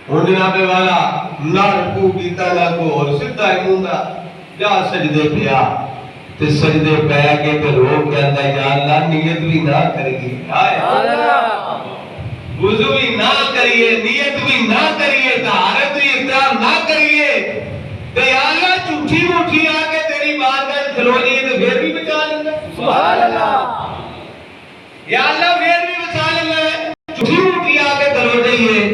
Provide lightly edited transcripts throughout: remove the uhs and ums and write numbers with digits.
ہوں جناب والا نہ رکوع کیتا نہ کو اور سیدھا منہ جا سجدے پیا تے سجدے پہ کے تے رو کہندا یا اللہ نیت بھی نہ کریے وضو بھی نہ کریے نیت بھی نہ کریے طہارت بھی اختیار نہ کریے تے یا اللہ جھوٹی موٹھی آ کے تیری بارگاہ کھلو جائے تے پھر بھی بچا لینا سبحان اللہ یا اللہ پھر بھی بچا لینا جھوٹی موٹھی آ کے کھلو جائے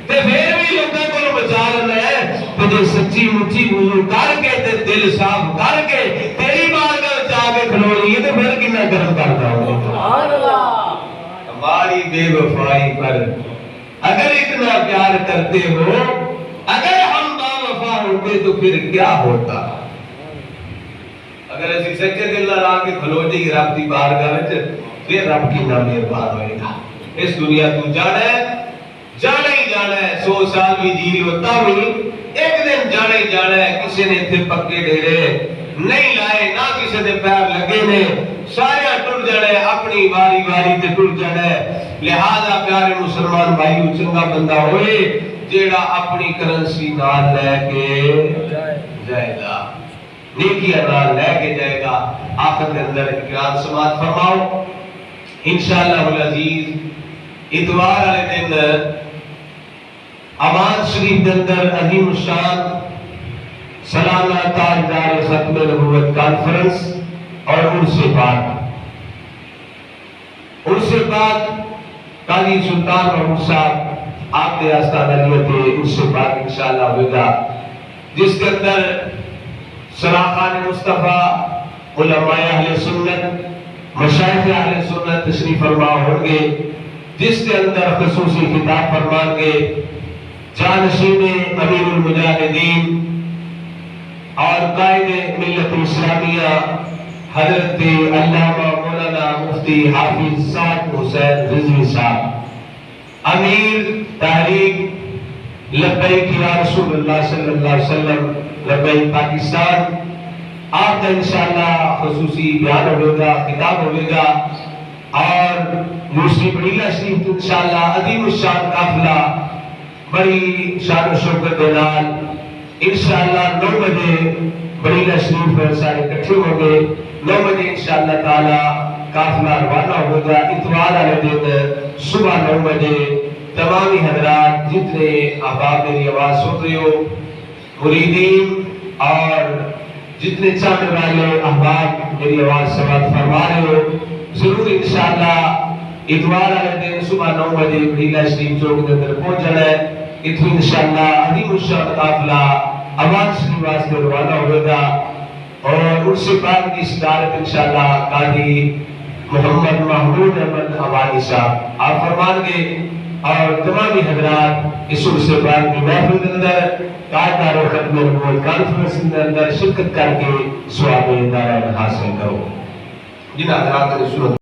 تے پھر بھی لوگوں کو بچا لینا ہے تے جے سچی مچی وضو کر کے تے دل صاف کر کے تیری بارگاہ بچا کے کھلو جائے تے پھر کتنا کرم کرتا ہوں سبحان اللہ ہماری بے وفائی پر اگر اتنا پیار کرتے ہو اگر ہم با وفا ہوتے تو پھر کیا ہوتا اگر ایسی سچے دل لگا کے کھلو جائے رب کی بارگاہ میں پھر رب کی نام مہربان ہوئے گا اس دنیا تو جانا ہی جانا ہے 100 سال بھی جی ہوتا ہوئی ایک دن جانا ہی جانا ہے کسی نے تھے پکے ڈیرے نہیں لائے نہ کسی نے پیر لگے نے سارے ٹر جانا ہے اپنی باری باری تے ٹر جانا ہے لہذا پیارے مسلمان بھائیو چنگا بندہ ہوئے جیڑا اپنی کرنسی نال لے کے جائے گا نیکیاں نال لے کے جائے گا آخر کے اندر اقرار سماعت فرماؤ انشاءاللہ العزیز اتوار والے دن امان شریف کے اندر عظیم الشان سالانہ تاجدار ختم نبوت کانفرنس اور عرس پاک قاضی سلطان محمود صاحب آپ کے آستانہ لیتے عرس پاک انشاءاللہ ہوئے گا جس کے اندر سراخان مصطفیٰ علماء اہل سنت مشایخ اہل سنت تشریف فرما ہوں گے جس کے اندر خصوصی خطاب فرمان گے جانشین امیر المجاہدین اور قائد ملت اسلامیہ حضرت علامہ مولانا مفتی حافظ سعد حسین رضوی صاحب امیر تحریک لبیک یا رسول اللہ صلی اللہ علیہ وسلم لبیک پاکستان آپ کا انشاءاللہ خصوصی بیان ہوئے گا خطاب ہوئے گا اور یوسف بڑیلہ شریف انشاءاللہ عظیم الشان قافلہ بڑی شان و شوکت دینال انشاءاللہ 9 بجے بڑیلہ شریف سارے کٹھے ہوں گے 9 بجے انشاءاللہ تعالی قافلہ روانہ ہوگا اتوار والے دن صبح 9 بجے تمامی حضرات جتنے احباب میری آواز سن رہے ہو مریدین اور جتنے چاہنے والے احباب میری آواز سماعت فرما رہے ہو ضرور انشاءاللہ اتوار والے دن صبح 9 بجے بڑیلہ شریف چوک کے اندر پہنچ جانا ہے اتنی انشاءاللہ عظیم الشان قافلہ امان شریف واسطے روانہ ہوئے گا اور عرس پاک کی صدارت انشاءاللہ قاضی محمد محمود احمد حوانی صاحب آپ فرمان گے اور تمامی حضرات اس عرس پاک کی محفل کے اندر تاجدار ختم نبوت کانفرنس کے اندر شرکت کر کے ثواب دارین حاصل کرو جن حضرات نے سنت